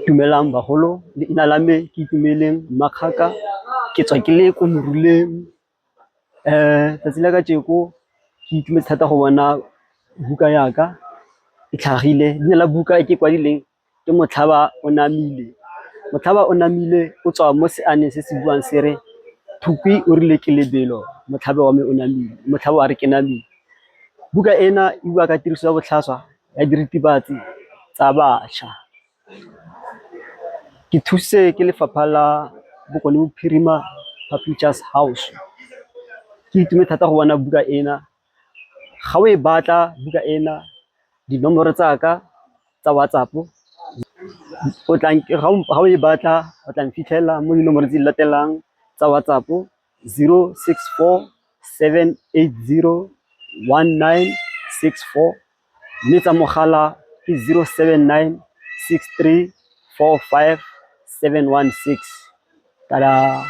Dumelang bagolo, leina la me ke Itumeleng Makgaka, ke tswa ke le ko Moruleng. Tsatsi la kajeko ke itumetse thata go bona buka yaka e tlhagile. Leina la buka e ke kwadileng ke Motlhaba o Namile. Motlhaba o Namile o tswa mo seaneng se se buang se re Thupi o rile ke lebelo, motlhaba wa me o namile, motlhaba wa re ke namile. Buka ena e bua ka tiriso ya botlhaswa ya diritibatsi tsa bašwa. Ke thuse ke lefapha la Bokone Bophirima Publishers House. Ke itumetse thata go bona buka ena. Ga o e batla buka ena, dinomoro tsa ka tsa WhatsApp ga o e batla o tla mfitlhela mo dinomoro tse di latelang tsa WhatsApp 064 780 1964, mme tsa mogala ke 079 63 45 716. Tada.